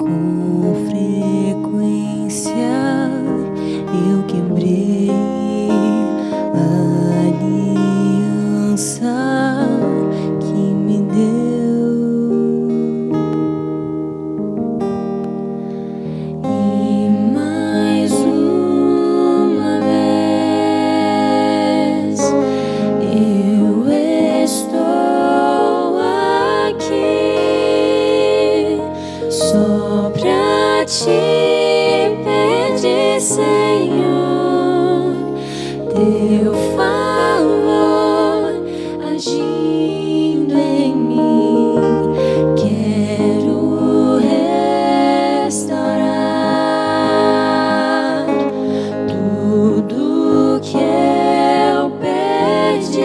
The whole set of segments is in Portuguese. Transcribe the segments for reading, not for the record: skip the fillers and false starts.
Com frequência eu quebrei a aliança que me deu, e mais uma vez eu estou aqui só pra te pedir, Senhor, teu favor agindo em mim. Quero restaurar tudo que eu perdi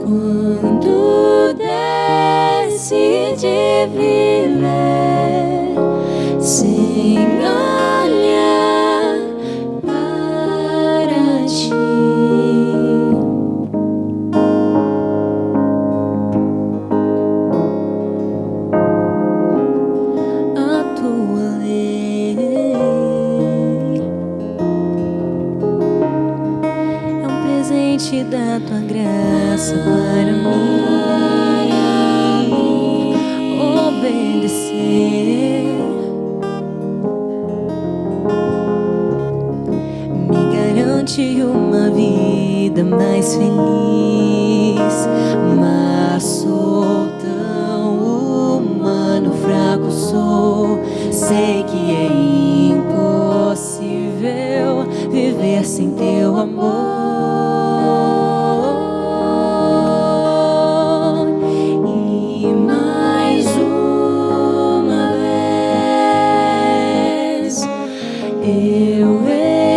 quando decidi viver sem olhar para ti. A tua lei é um presente da tua graça para mim. Obedecer me garante uma vida mais feliz, mas sou tão humano, fraco sou. Sei que é impossível viver sem teu amor. E mais uma vez eu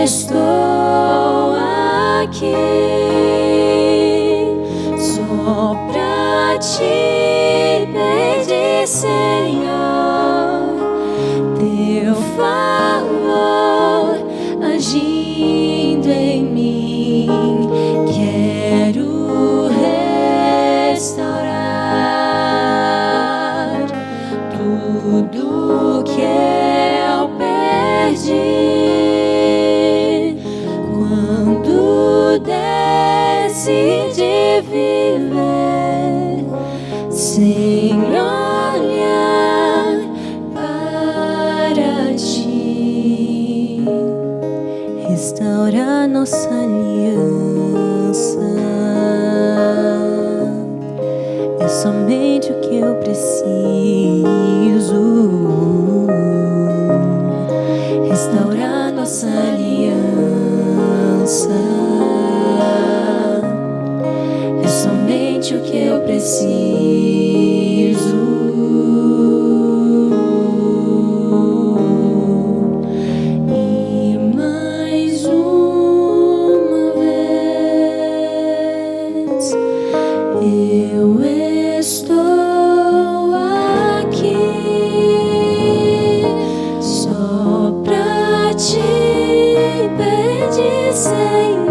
estou aqui só pra te pedir, Senhor, teu favor agindo em mim. Quero restaurar tudo que eu perdi quando decidi viver sem olhar para ti. Restaura nossa aliança, é somente o que eu preciso. Restaurar nossa aliança é somente o que eu preciso. E mais uma vez eu estou aqui só pra te pedir, Senhor,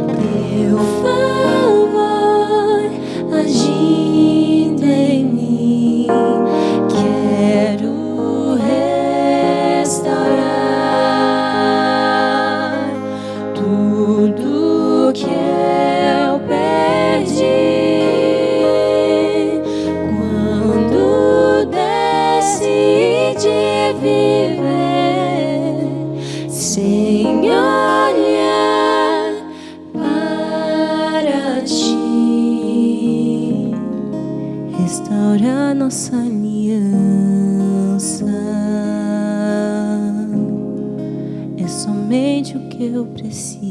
teu favor agindo em mim. Quero restaurar tudo que eu perdi quando decidi viver sem olhar para ti. Restaura nossa aliança, é somente o que eu preciso.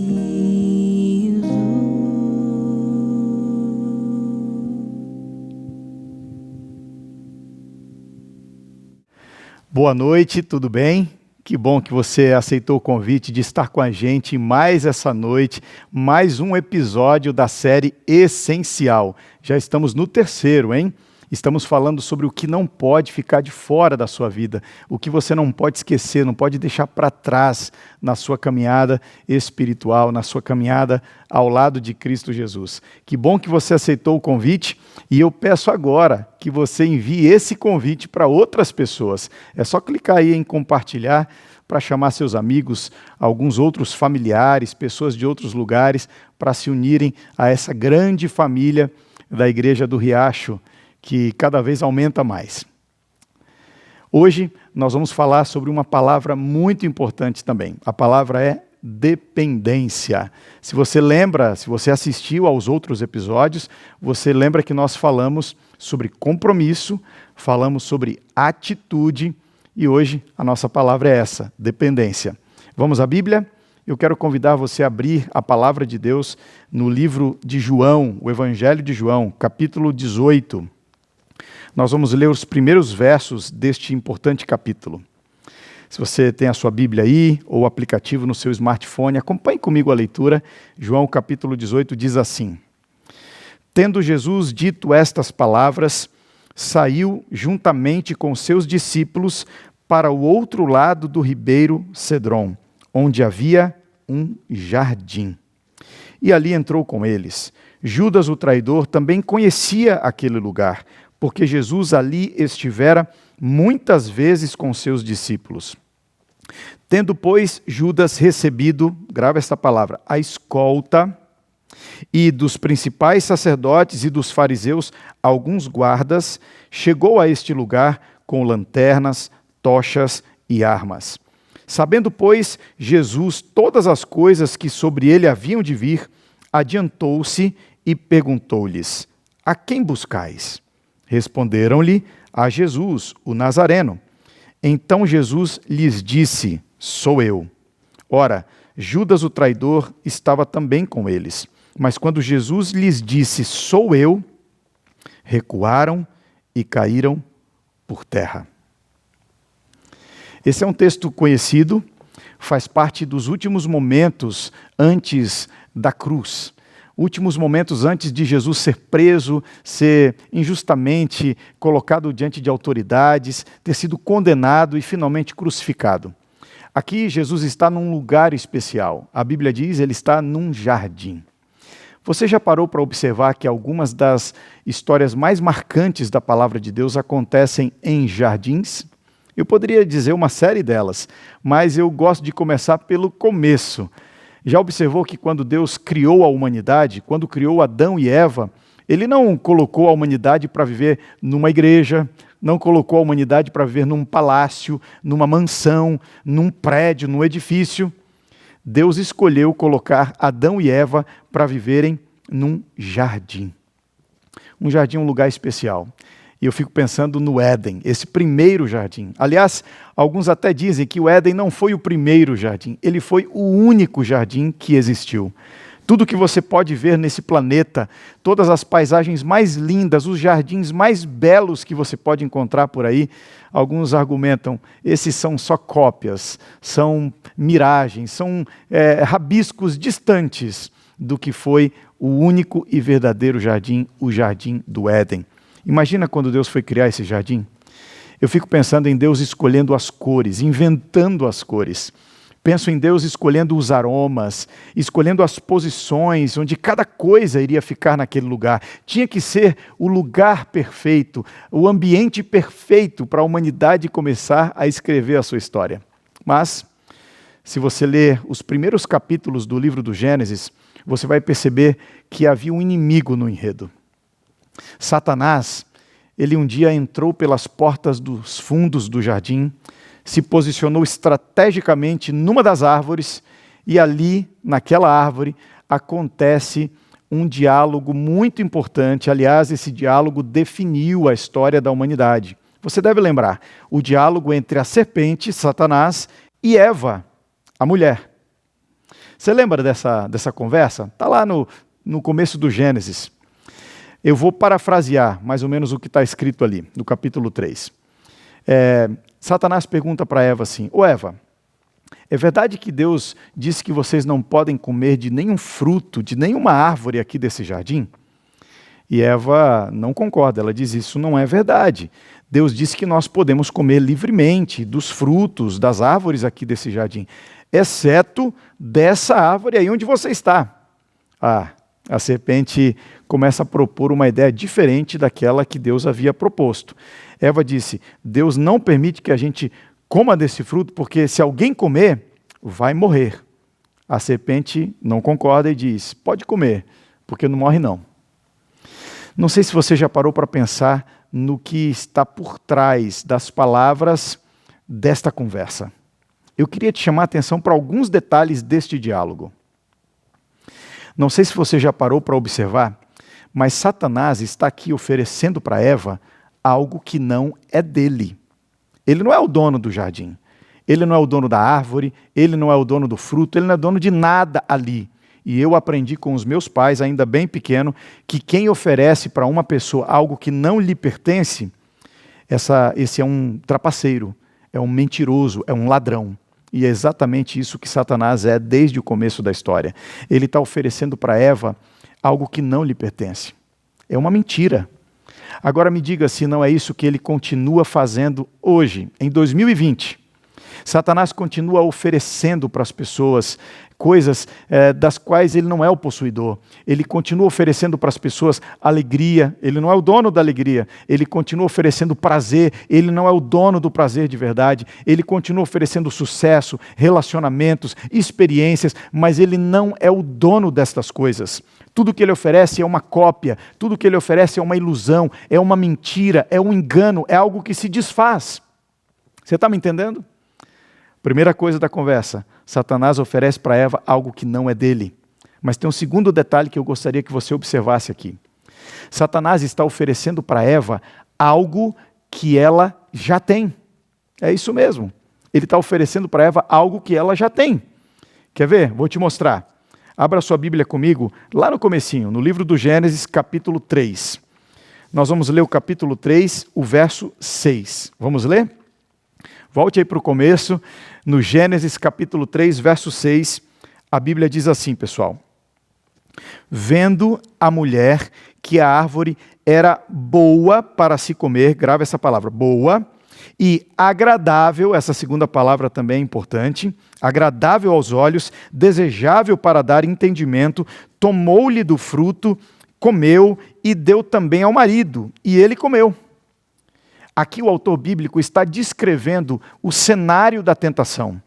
Boa noite, tudo bem? Que bom que você aceitou o convite de estar com a gente mais essa noite, mais um episódio da série Essencial. Já estamos no terceiro, hein? Estamos falando sobre o que não pode ficar de fora da sua vida, o que você não pode esquecer, não pode deixar para trás na sua caminhada espiritual, na sua caminhada ao lado de Cristo Jesus. Que bom que você aceitou o convite e eu peço agora que você envie esse convite para outras pessoas. É só clicar aí em compartilhar para chamar seus amigos, alguns outros familiares, pessoas de outros lugares, para se unirem a essa grande família da Igreja do Riacho, que cada vez aumenta mais. Hoje nós vamos falar sobre uma palavra muito importante também. A palavra é dependência. Se você lembra, se você assistiu aos outros episódios, você lembra que nós falamos sobre compromisso, falamos sobre atitude, e hoje a nossa palavra é essa, dependência. Vamos à Bíblia? Eu quero convidar você a abrir a palavra de Deus no livro de João, o Evangelho de João, capítulo 18. Nós vamos ler os primeiros versos deste importante capítulo. Se você tem a sua Bíblia aí, ou o aplicativo no seu smartphone, acompanhe comigo a leitura. João capítulo 18 diz assim: Tendo Jesus dito estas palavras, saiu juntamente com seus discípulos para o outro lado do ribeiro Cedron, onde havia um jardim. E ali entrou com eles. Judas, o traidor, também conhecia aquele lugar, porque Jesus ali estivera muitas vezes com seus discípulos. Tendo, pois, Judas recebido, grava esta palavra, a escolta, e dos principais sacerdotes e dos fariseus, alguns guardas, chegou a este lugar com lanternas, tochas e armas. Sabendo, pois, Jesus todas as coisas que sobre ele haviam de vir, adiantou-se e perguntou-lhes: A quem buscais? Responderam-lhe: A Jesus, o Nazareno. Então Jesus lhes disse: Sou eu. Ora, Judas o traidor estava também com eles. Mas quando Jesus lhes disse, sou eu, recuaram e caíram por terra. Esse é um texto conhecido, faz parte dos últimos momentos antes da cruz. Últimos momentos antes de Jesus ser preso, ser injustamente colocado diante de autoridades, ter sido condenado e finalmente crucificado. Aqui Jesus está num lugar especial. A Bíblia diz, ele está num jardim. Você já parou para observar que algumas das histórias mais marcantes da palavra de Deus acontecem em jardins? Eu poderia dizer uma série delas, mas eu gosto de começar pelo começo. Já observou que quando Deus criou a humanidade, quando criou Adão e Eva, ele não colocou a humanidade para viver numa igreja, não colocou a humanidade para viver num palácio, numa mansão, num prédio, num edifício. Deus escolheu colocar Adão e Eva para viverem num jardim. Um jardim é um lugar especial. E eu fico pensando no Éden, esse primeiro jardim. Aliás, alguns até dizem que o Éden não foi o primeiro jardim, ele foi o único jardim que existiu. Tudo que você pode ver nesse planeta, todas as paisagens mais lindas, os jardins mais belos que você pode encontrar por aí, alguns argumentam, esses são só cópias, são miragens, são rabiscos distantes do que foi o único e verdadeiro jardim, o jardim do Éden. Imagina quando Deus foi criar esse jardim? Eu fico pensando em Deus escolhendo as cores, inventando as cores. Penso em Deus escolhendo os aromas, escolhendo as posições, onde cada coisa iria ficar naquele lugar. Tinha que ser o lugar perfeito, o ambiente perfeito para a humanidade começar a escrever a sua história. Mas, se você ler os primeiros capítulos do livro do Gênesis, você vai perceber que havia um inimigo no enredo. Satanás, ele um dia entrou pelas portas dos fundos do jardim, se posicionou estrategicamente numa das árvores e ali, naquela árvore, acontece um diálogo muito importante. Aliás, esse diálogo definiu a história da humanidade. Você deve lembrar, o diálogo entre a serpente, Satanás, e Eva, a mulher. Você lembra dessa conversa? Está lá no começo do Gênesis. Eu vou parafrasear mais ou menos o que está escrito ali, no capítulo 3. Satanás pergunta para Eva assim, ô Eva, é verdade que Deus disse que vocês não podem comer de nenhum fruto, de nenhuma árvore aqui desse jardim? E Eva não concorda, ela diz: isso não é verdade. Deus disse que nós podemos comer livremente dos frutos das árvores aqui desse jardim, exceto dessa árvore aí onde você está. A serpente começa a propor uma ideia diferente daquela que Deus havia proposto. Eva disse: Deus não permite que a gente coma desse fruto, porque se alguém comer, vai morrer. A serpente não concorda e diz: pode comer, porque não morre não. Não sei se você já parou para pensar no que está por trás das palavras desta conversa. Eu queria te chamar a atenção para alguns detalhes deste diálogo. Não sei se você já parou para observar, mas Satanás está aqui oferecendo para Eva algo que não é dele. Ele não é o dono do jardim, ele não é o dono da árvore, ele não é o dono do fruto, ele não é dono de nada ali. E eu aprendi com os meus pais, ainda bem pequeno, que quem oferece para uma pessoa algo que não lhe pertence, esse é um trapaceiro, é um mentiroso, é um ladrão. E é exatamente isso que Satanás é desde o começo da história. Ele está oferecendo para Eva algo que não lhe pertence. É uma mentira. Agora me diga se não é isso que ele continua fazendo hoje, em 2020. Satanás continua oferecendo para as pessoas coisas das quais ele não é o possuidor. Ele continua oferecendo para as pessoas alegria, ele não é o dono da alegria. Ele continua oferecendo prazer, ele não é o dono do prazer de verdade. Ele continua oferecendo sucesso, relacionamentos, experiências, mas ele não é o dono destas coisas. Tudo que ele oferece é uma cópia, tudo que ele oferece é uma ilusão, é uma mentira, é um engano, é algo que se desfaz. Você está me entendendo? Primeira coisa da conversa, Satanás oferece para Eva algo que não é dele. Mas tem um segundo detalhe que eu gostaria que você observasse aqui. Satanás está oferecendo para Eva algo que ela já tem. É isso mesmo. Ele está oferecendo para Eva algo que ela já tem. Quer ver? Vou te mostrar. Abra sua Bíblia comigo, lá no comecinho, no livro do Gênesis, capítulo 3. Nós vamos ler o capítulo 3, o verso 6. Vamos ler? Volte aí para o começo, no Gênesis capítulo 3, verso 6, a Bíblia diz assim, pessoal: vendo a mulher que a árvore era boa para se comer, grava essa palavra, boa, e agradável, essa segunda palavra também é importante, agradável aos olhos, desejável para dar entendimento, tomou-lhe do fruto, comeu e deu também ao marido, e ele comeu. Aqui o autor bíblico está descrevendo o cenário da tentação.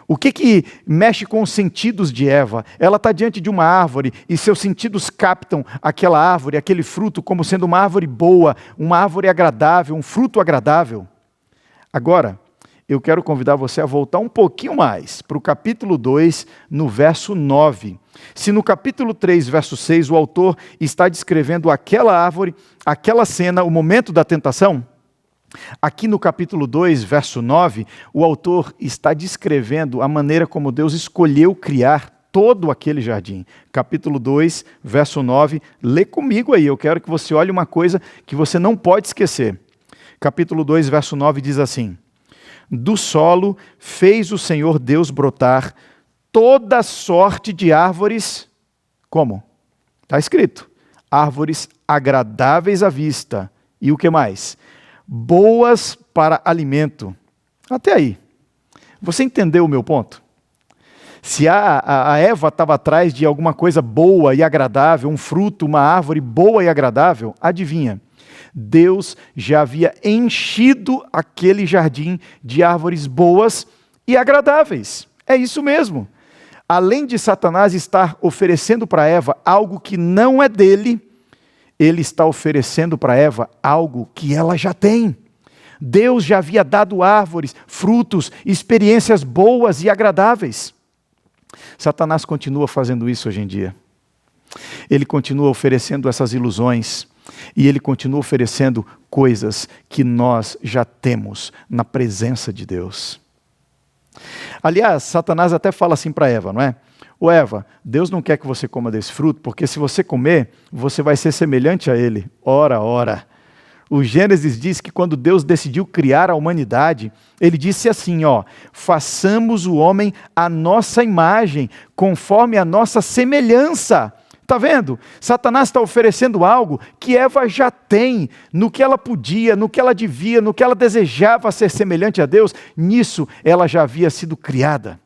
O que mexe com os sentidos de Eva? Ela está diante de uma árvore e seus sentidos captam aquela árvore, aquele fruto, como sendo uma árvore boa, uma árvore agradável, um fruto agradável. Agora, eu quero convidar você a voltar um pouquinho mais para o capítulo 2, no verso 9. Se no capítulo 3, verso 6, o autor está descrevendo aquela árvore, aquela cena, o momento da tentação, aqui no capítulo 2, verso 9, o autor está descrevendo a maneira como Deus escolheu criar todo aquele jardim. Capítulo 2, verso 9, lê comigo aí, eu quero que você olhe uma coisa que você não pode esquecer. Capítulo 2, verso 9 diz assim: do solo fez o Senhor Deus brotar toda sorte de árvores, como? Está escrito, árvores agradáveis à vista, e o que mais? Boas para alimento. Até aí. Você entendeu o meu ponto? Se a Eva estava atrás de alguma coisa boa e agradável, um fruto, uma árvore boa e agradável, adivinha? Deus já havia enchido aquele jardim de árvores boas e agradáveis. É isso mesmo. Além de Satanás estar oferecendo para Eva algo que não é dele, ele está oferecendo para Eva algo que ela já tem. Deus já havia dado árvores, frutos, experiências boas e agradáveis. Satanás continua fazendo isso hoje em dia. Ele continua oferecendo essas ilusões e ele continua oferecendo coisas que nós já temos na presença de Deus. Aliás, Satanás até fala assim para Eva, não é? Ô Eva, Deus não quer que você coma desse fruto, porque se você comer, você vai ser semelhante a ele. Ora, ora. O Gênesis diz que quando Deus decidiu criar a humanidade, ele disse assim, façamos o homem à nossa imagem, conforme a nossa semelhança. Está vendo? Satanás está oferecendo algo que Eva já tem, no que ela podia, no que ela devia, no que ela desejava ser semelhante a Deus, nisso ela já havia sido criada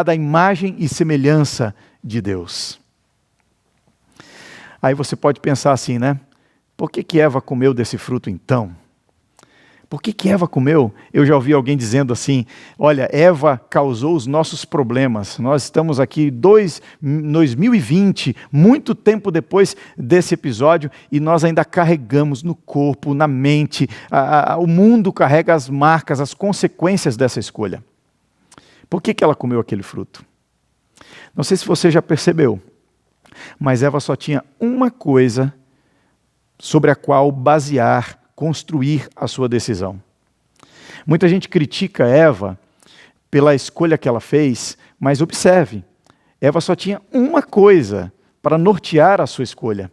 à imagem e semelhança de Deus. Aí você pode pensar assim, né? Por que Eva comeu desse fruto então? Por que Eva comeu? Eu já ouvi alguém dizendo assim, olha, Eva causou os nossos problemas. Nós estamos aqui 2020, muito tempo depois desse episódio, e nós ainda carregamos no corpo, na mente, o mundo carrega as marcas, as consequências dessa escolha. Por que ela comeu aquele fruto? Não sei se você já percebeu, mas Eva só tinha uma coisa sobre a qual basear, construir a sua decisão. Muita gente critica Eva pela escolha que ela fez, mas observe, Eva só tinha uma coisa para nortear a sua escolha.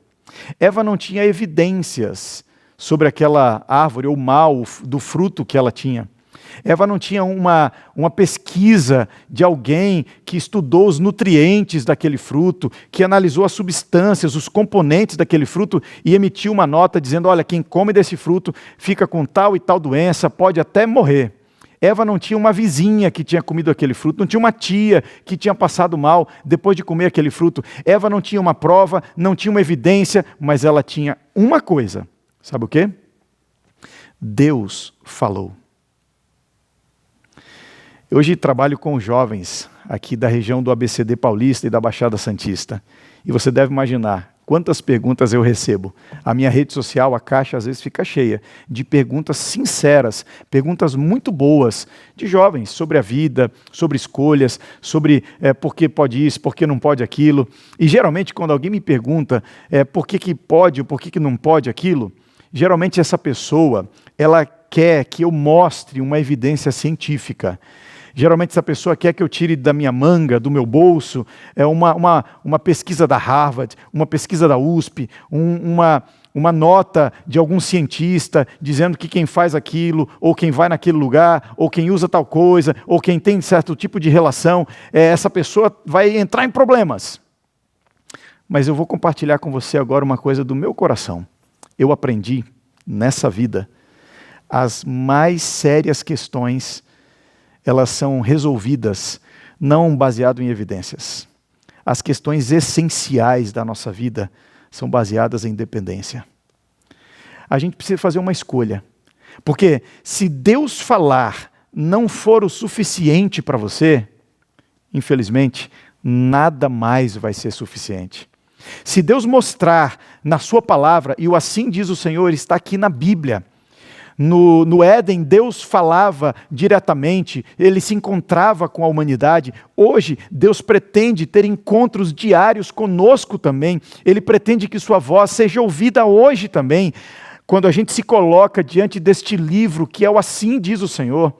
Eva não tinha evidências sobre aquela árvore ou mal do fruto que ela tinha. Eva não tinha uma pesquisa de alguém que estudou os nutrientes daquele fruto, que analisou as substâncias, os componentes daquele fruto e emitiu uma nota dizendo, olha, quem come desse fruto fica com tal e tal doença, pode até morrer. Eva não tinha uma vizinha que tinha comido aquele fruto, não tinha uma tia que tinha passado mal depois de comer aquele fruto. Eva não tinha uma prova, não tinha uma evidência, mas ela tinha uma coisa. Sabe o quê? Deus falou. Hoje trabalho com jovens aqui da região do ABCD Paulista e da Baixada Santista. E você deve imaginar quantas perguntas eu recebo. A minha rede social, a caixa, às vezes fica cheia de perguntas sinceras, perguntas muito boas de jovens sobre a vida, sobre escolhas, sobre por que pode isso, por que não pode aquilo. E geralmente quando alguém me pergunta por que pode ou por que não pode aquilo, geralmente essa pessoa ela quer que eu mostre uma evidência científica. Geralmente essa pessoa quer que eu tire da minha manga, do meu bolso, uma pesquisa da Harvard, uma pesquisa da USP, uma nota de algum cientista dizendo que quem faz aquilo, ou quem vai naquele lugar, ou quem usa tal coisa, ou quem tem certo tipo de relação, essa pessoa vai entrar em problemas. Mas eu vou compartilhar com você agora uma coisa do meu coração. Eu aprendi nessa vida as mais sérias questões, elas são resolvidas não baseado em evidências. As questões essenciais da nossa vida são baseadas em dependência. A gente precisa fazer uma escolha. Porque se Deus falar não for o suficiente para você, infelizmente, nada mais vai ser suficiente. Se Deus mostrar na sua palavra, e o assim diz o Senhor, está aqui na Bíblia, no Éden, Deus falava diretamente, Ele se encontrava com a humanidade. Hoje, Deus pretende ter encontros diários conosco também. Ele pretende que sua voz seja ouvida hoje também, quando a gente se coloca diante deste livro, que é o assim diz o Senhor.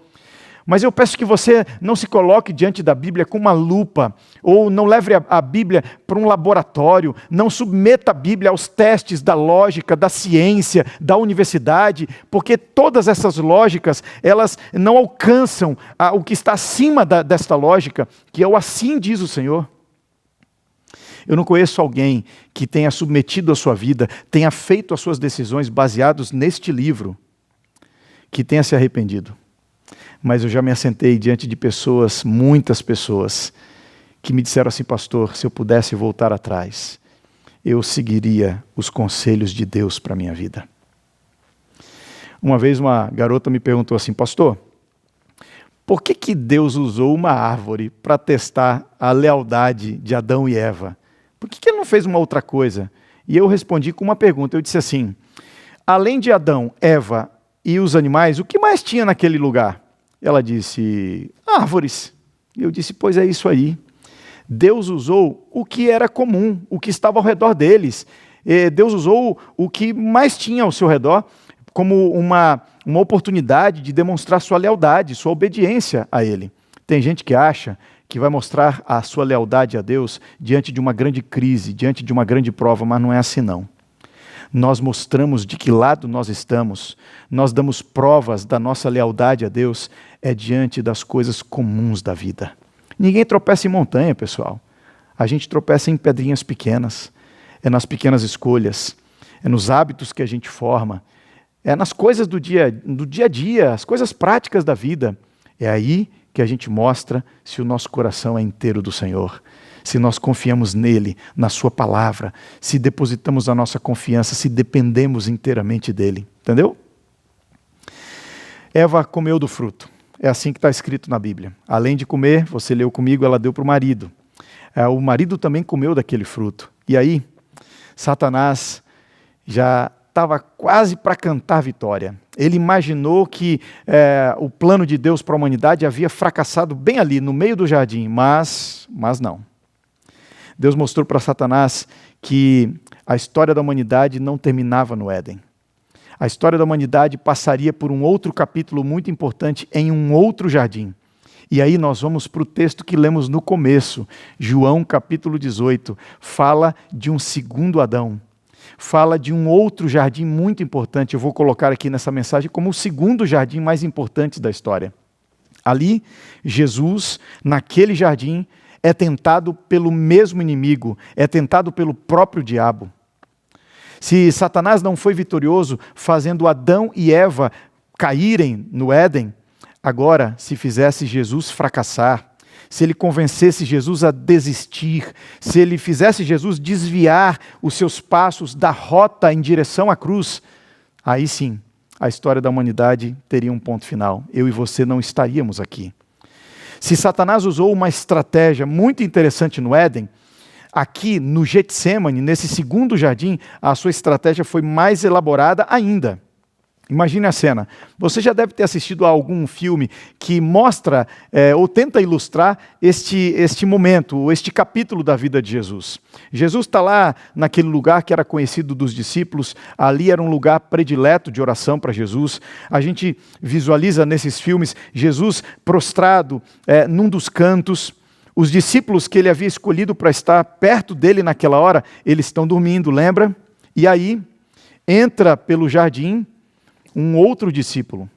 Mas eu peço que você não se coloque diante da Bíblia com uma lupa, ou não leve a Bíblia para um laboratório, não submeta a Bíblia aos testes da lógica, da ciência, da universidade, porque todas essas lógicas, elas não alcançam o que está acima desta lógica, que é o assim diz o Senhor. Eu não conheço alguém que tenha submetido a sua vida, tenha feito as suas decisões baseadas neste livro, que tenha se arrependido. Mas eu já me assentei diante de pessoas, muitas pessoas, que me disseram assim, pastor, se eu pudesse voltar atrás, eu seguiria os conselhos de Deus para a minha vida. Uma vez uma garota me perguntou assim, pastor, por que Deus usou uma árvore para testar a lealdade de Adão e Eva? Por que Ele não fez uma outra coisa? E eu respondi com uma pergunta, eu disse assim, além de Adão, Eva e os animais, o que mais tinha naquele lugar? Ela disse, árvores. E eu disse, pois é isso aí. Deus usou o que era comum, o que estava ao redor deles. Deus usou o que mais tinha ao seu redor como uma oportunidade de demonstrar sua lealdade, sua obediência a Ele. Tem gente que acha que vai mostrar a sua lealdade a Deus diante de uma grande crise, diante de uma grande prova, mas não é assim não. Nós mostramos de que lado nós estamos, nós damos provas da nossa lealdade a Deus, diante das coisas comuns da vida. Ninguém tropeça em montanha, pessoal. A gente tropeça em pedrinhas pequenas. é nas pequenas escolhas, é nos hábitos que a gente forma, é nas coisas do dia a dia, as coisas práticas da vida. É aí que a gente mostra se o nosso coração é inteiro do Senhor, se nós confiamos nele, na sua palavra, se depositamos a nossa confiança, se dependemos inteiramente dele. Entendeu? Eva comeu do fruto. É assim que está escrito na Bíblia. Além de comer, você leu comigo, ela deu para o marido. O marido também comeu daquele fruto. E aí, Satanás já estava quase para cantar vitória. Ele imaginou que o plano de Deus para a humanidade havia fracassado bem ali, no meio do jardim, mas não. Deus mostrou para Satanás que a história da humanidade não terminava no Éden. A história da humanidade passaria por um outro capítulo muito importante em um outro jardim. E aí nós vamos para o texto que lemos no começo, João capítulo 18, fala de um segundo Adão. Fala de um outro jardim muito importante. Eu vou colocar aqui nessa mensagem como o segundo jardim mais importante da história. Ali, Jesus, naquele jardim, é tentado pelo mesmo inimigo, é tentado pelo próprio diabo. Se Satanás não foi vitorioso fazendo Adão e Eva caírem no Éden, agora, se fizesse Jesus fracassar, se ele convencesse Jesus a desistir, se ele fizesse Jesus desviar os seus passos da rota em direção à cruz, aí sim, a história da humanidade teria um ponto final. Eu e você não estaríamos aqui. Se Satanás usou uma estratégia muito interessante no Éden, aqui no Getsêmani, nesse segundo jardim, a sua estratégia foi mais elaborada ainda. Imagine a cena. Você já deve ter assistido a algum filme que mostra ou tenta ilustrar este momento, este capítulo da vida de Jesus. Jesus está lá naquele lugar que era conhecido dos discípulos, ali era um lugar predileto de oração para Jesus. A gente visualiza nesses filmes Jesus prostrado num dos cantos. Os discípulos que ele havia escolhido para estar perto dele naquela hora, eles estão dormindo, lembra? E aí entra pelo jardim um outro discípulo.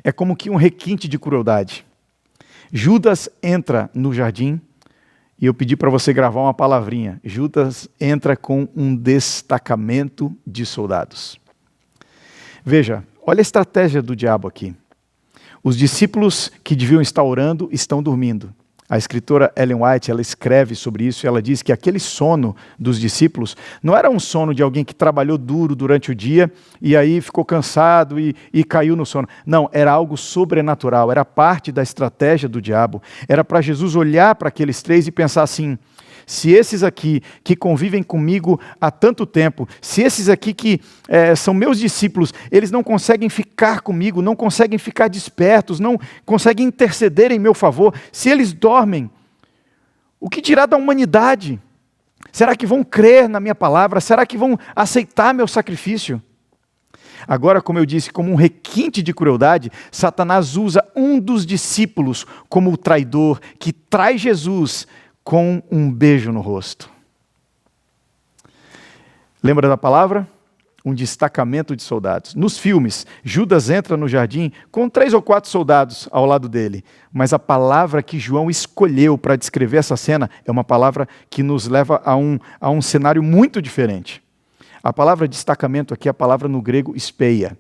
É como que um requinte de crueldade. Judas entra no jardim e eu pedi para você gravar uma palavrinha. Judas entra com um destacamento de soldados. Veja, olha a estratégia do diabo aqui. Os discípulos que deviam estar orando estão dormindo. A escritora Ellen White, ela escreve sobre isso e ela diz que aquele sono dos discípulos não era um sono de alguém que trabalhou duro durante o dia e aí ficou cansado e caiu no sono. Não, era algo sobrenatural, era parte da estratégia do diabo. Era para Jesus olhar para aqueles três e pensar assim: se esses aqui que convivem comigo há tanto tempo, se esses aqui que são meus discípulos, eles não conseguem ficar comigo, não conseguem ficar despertos, não conseguem interceder em meu favor, se eles dormem, o que dirá da humanidade? Será que vão crer na minha palavra? Será que vão aceitar meu sacrifício? Agora, como eu disse, como um requinte de crueldade, Satanás usa um dos discípulos como o traidor que traz Jesus com um beijo no rosto. Lembra da palavra? Um destacamento de soldados. Nos filmes, Judas entra no jardim com 3 ou 4 soldados ao lado dele. Mas a palavra que João escolheu para descrever essa cena é uma palavra que nos leva a um cenário muito diferente. A palavra destacamento aqui é a palavra no grego speia.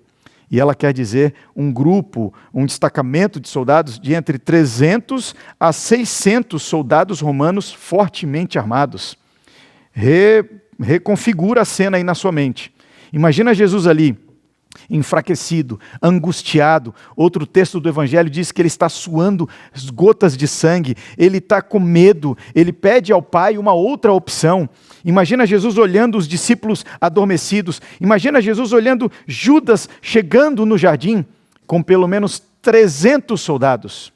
E ela quer dizer um grupo, um destacamento de soldados de entre 300 a 600 soldados romanos fortemente armados. Reconfigura a cena aí na sua mente. Imagina Jesus ali, enfraquecido, angustiado. Outro texto do Evangelho diz que ele está suando gotas de sangue, ele está com medo, ele pede ao Pai uma outra opção. Imagina Jesus olhando os discípulos adormecidos, imagina Jesus olhando Judas chegando no jardim com pelo menos 300 soldados.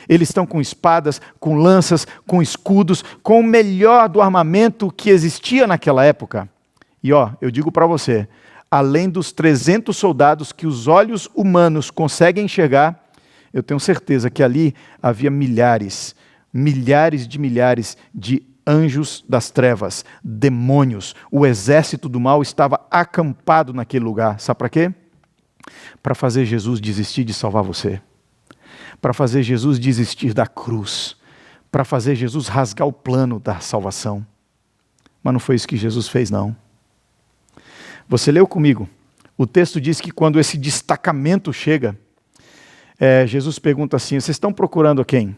Eles estão com espadas, com lanças, com escudos, com o melhor do armamento que existia naquela época. E eu digo para você, além dos 300 soldados que os olhos humanos conseguem enxergar, eu tenho certeza que ali havia milhares de anjos das trevas, demônios. O exército do mal estava acampado naquele lugar. Sabe para quê? Para fazer Jesus desistir de salvar você. Para fazer Jesus desistir da cruz. Para fazer Jesus rasgar o plano da salvação. Mas não foi isso que Jesus fez, não. Você leu comigo. O texto diz que quando esse destacamento chega, Jesus pergunta assim: vocês estão procurando quem?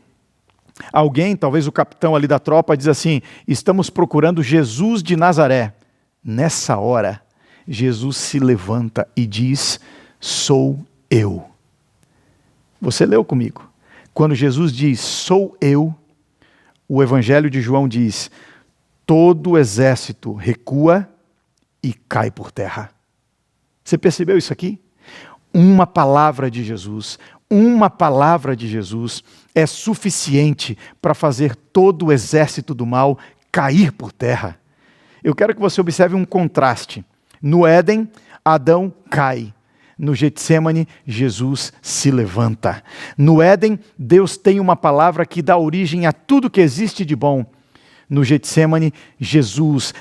Alguém, talvez o capitão ali da tropa, diz assim: estamos procurando Jesus de Nazaré. Nessa hora, Jesus se levanta e diz: sou eu. Você leu comigo. Quando Jesus diz, sou eu, o Evangelho de João diz, todo o exército recua e cai por terra. Você percebeu isso aqui? Uma palavra de Jesus é suficiente para fazer todo o exército do mal cair por terra. Eu quero que você observe um contraste. No Éden, Adão cai. No Getsemane, Jesus se levanta. No Éden, Deus tem uma palavra que dá origem a tudo que existe de bom. No Getsemane,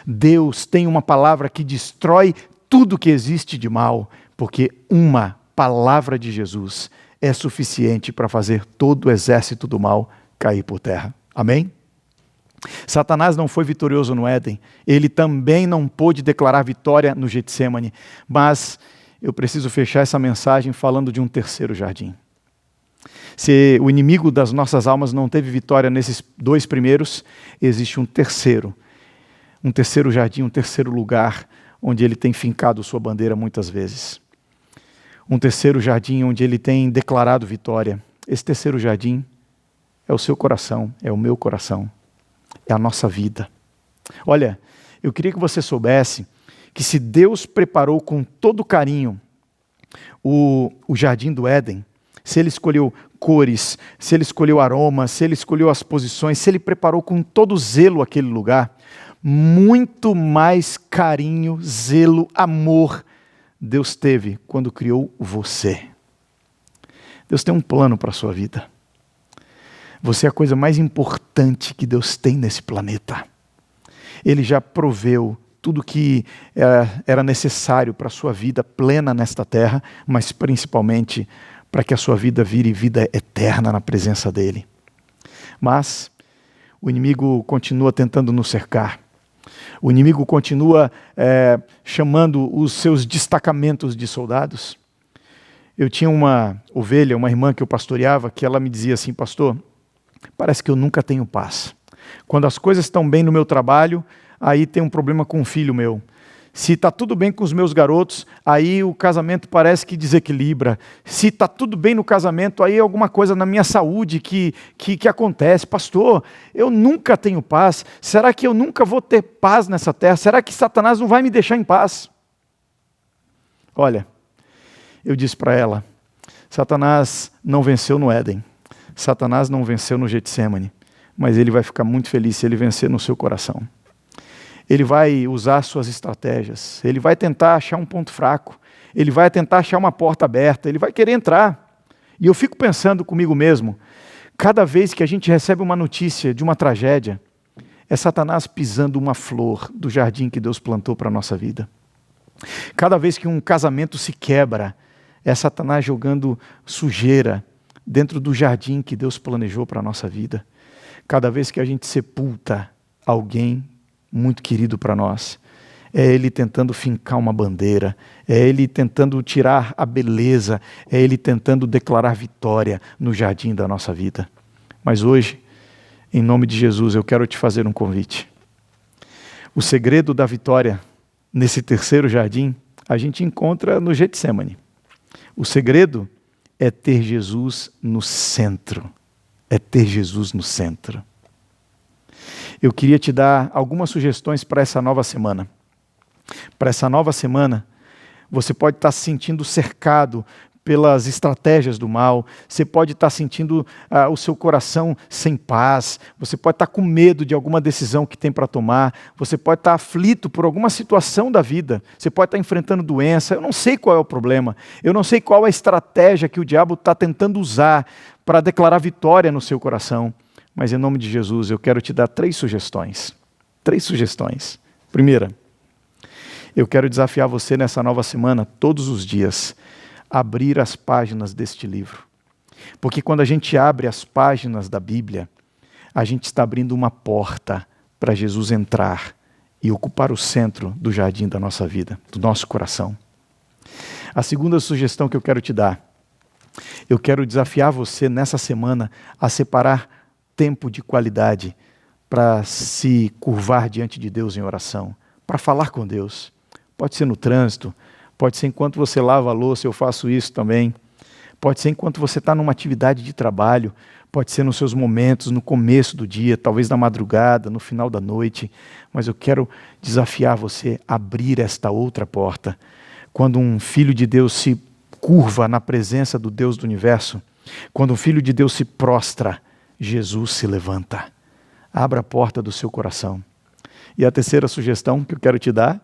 Deus tem uma palavra que destrói tudo que existe de mal, porque uma palavra de Jesus é suficiente para fazer todo o exército do mal cair por terra. Amém? Satanás não foi vitorioso no Éden, ele também não pôde declarar vitória no Getsemane, mas eu preciso fechar essa mensagem falando de um terceiro jardim. Se o inimigo das nossas almas não teve vitória nesses dois primeiros, existe um terceiro jardim, um terceiro lugar onde ele tem fincado sua bandeira muitas vezes. Um terceiro jardim onde ele tem declarado vitória. Esse terceiro jardim é o seu coração, é o meu coração, é a nossa vida. Olha, eu queria que você soubesse que se Deus preparou com todo carinho o jardim do Éden, se ele escolheu cores, se ele escolheu aromas, se ele escolheu as posições, se ele preparou com todo zelo aquele lugar, muito mais carinho, zelo, amor Deus teve quando criou você. Deus tem um plano para a sua vida. Você é a coisa mais importante que Deus tem nesse planeta. Ele já proveu tudo que era necessário para a sua vida plena nesta terra, mas principalmente para que a sua vida vire vida eterna na presença dEle. Mas o inimigo continua tentando nos cercar. O inimigo continua chamando os seus destacamentos de soldados. Eu tinha uma ovelha, uma irmã que eu pastoreava, que ela me dizia assim: pastor, parece que eu nunca tenho paz. Quando as coisas estão bem no meu trabalho, aí tem um problema com um filho meu. Se está tudo bem com os meus garotos, aí o casamento parece que desequilibra. Se está tudo bem no casamento, aí alguma coisa na minha saúde que acontece. Pastor, eu nunca tenho paz. Será que eu nunca vou ter paz nessa terra? Será que Satanás não vai me deixar em paz? Olha, eu disse para ela, Satanás não venceu no Éden. Satanás não venceu no Getsemane. Mas ele vai ficar muito feliz se ele vencer no seu coração. Ele vai usar suas estratégias, ele vai tentar achar um ponto fraco, ele vai tentar achar uma porta aberta, ele vai querer entrar. E eu fico pensando comigo mesmo, cada vez que a gente recebe uma notícia de uma tragédia, é Satanás pisando uma flor do jardim que Deus plantou para a nossa vida. Cada vez que um casamento se quebra, é Satanás jogando sujeira dentro do jardim que Deus planejou para a nossa vida. Cada vez que a gente sepulta alguém muito querido para nós, é Ele tentando fincar uma bandeira, é Ele tentando tirar a beleza, é Ele tentando declarar vitória no jardim da nossa vida. Mas hoje, em nome de Jesus, eu quero te fazer um convite. O segredo da vitória nesse terceiro jardim, a gente encontra no Getsemane. O segredo é ter Jesus no centro. É ter Jesus no centro. Eu queria te dar algumas sugestões para essa nova semana. Para essa nova semana, você pode estar se sentindo cercado pelas estratégias do mal, você pode estar sentindo o seu coração sem paz, você pode estar com medo de alguma decisão que tem para tomar, você pode estar aflito por alguma situação da vida, você pode estar enfrentando doença, eu não sei qual é o problema, eu não sei qual é a estratégia que o diabo está tentando usar para declarar vitória no seu coração. Mas em nome de Jesus, eu quero te dar 3 sugestões. 3 sugestões. Primeira, eu quero desafiar você nessa nova semana, todos os dias, abrir as páginas deste livro. Porque quando a gente abre as páginas da Bíblia, a gente está abrindo uma porta para Jesus entrar e ocupar o centro do jardim da nossa vida, do nosso coração. A segunda sugestão que eu quero te dar, eu quero desafiar você nessa semana a separar tempo de qualidade para se curvar diante de Deus em oração, para falar com Deus. Pode ser no trânsito, pode ser enquanto você lava a louça, eu faço isso também. Pode ser enquanto você está numa atividade de trabalho, pode ser nos seus momentos, no começo do dia, talvez na madrugada, no final da noite. Mas eu quero desafiar você a abrir esta outra porta. Quando um filho de Deus se curva na presença do Deus do universo, quando um filho de Deus se prostra, Jesus se levanta. Abra a porta do seu coração. E a terceira sugestão que eu quero te dar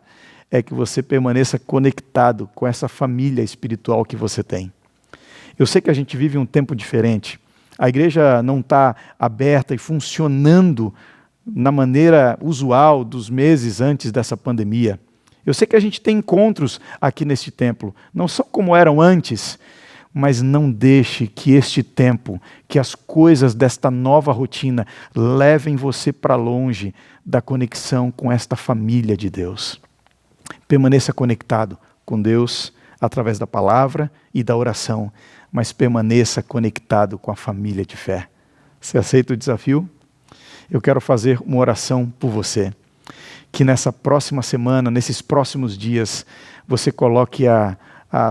é que você permaneça conectado com essa família espiritual que você tem. Eu sei que a gente vive um tempo diferente. A igreja não está aberta e funcionando na maneira usual dos meses antes dessa pandemia. Eu sei que a gente tem encontros aqui neste templo. Não são como eram antes, mas não deixe que este tempo, que as coisas desta nova rotina levem você para longe da conexão com esta família de Deus. Permaneça conectado com Deus através da palavra e da oração, mas permaneça conectado com a família de fé. Você aceita o desafio? Eu quero fazer uma oração por você. Que nessa próxima semana, nesses próximos dias, você coloque a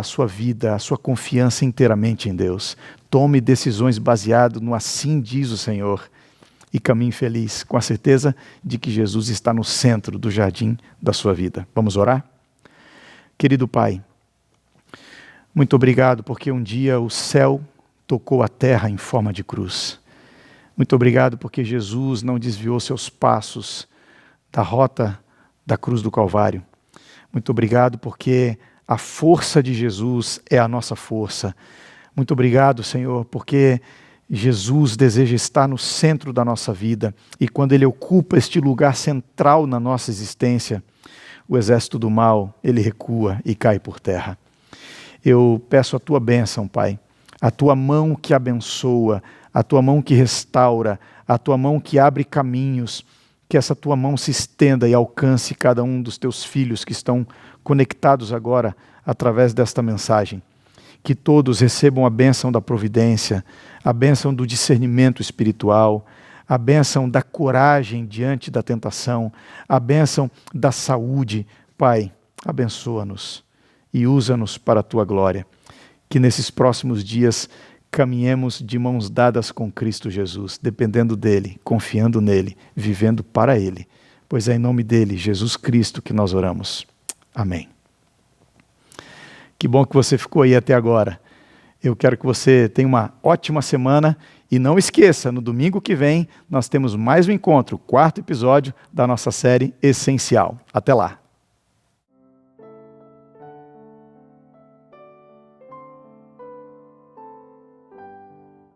sua vida, a sua confiança inteiramente em Deus. Tome decisões baseadas no assim diz o Senhor e caminhe feliz, com a certeza de que Jesus está no centro do jardim da sua vida. Vamos orar? Querido Pai, muito obrigado porque um dia o céu tocou a terra em forma de cruz. Muito obrigado porque Jesus não desviou seus passos da rota da cruz do Calvário. Muito obrigado porque a força de Jesus é a nossa força. Muito obrigado, Senhor, porque Jesus deseja estar no centro da nossa vida e quando Ele ocupa este lugar central na nossa existência, o exército do mal, ele recua e cai por terra. Eu peço a Tua bênção, Pai, a Tua mão que abençoa, a Tua mão que restaura, a Tua mão que abre caminhos, que essa Tua mão se estenda e alcance cada um dos Teus filhos que estão conectados agora através desta mensagem. Que todos recebam a bênção da providência, a bênção do discernimento espiritual, a bênção da coragem diante da tentação, a bênção da saúde. Pai, abençoa-nos e usa-nos para a Tua glória. Que nesses próximos dias caminhemos de mãos dadas com Cristo Jesus, dependendo dEle, confiando nele, vivendo para Ele. Pois é em nome dEle, Jesus Cristo, que nós oramos. Amém. Que bom que você ficou aí até agora. Eu quero que você tenha uma ótima semana e não esqueça, no domingo que vem nós temos mais um encontro, o 4º episódio da nossa série Essencial. Até lá.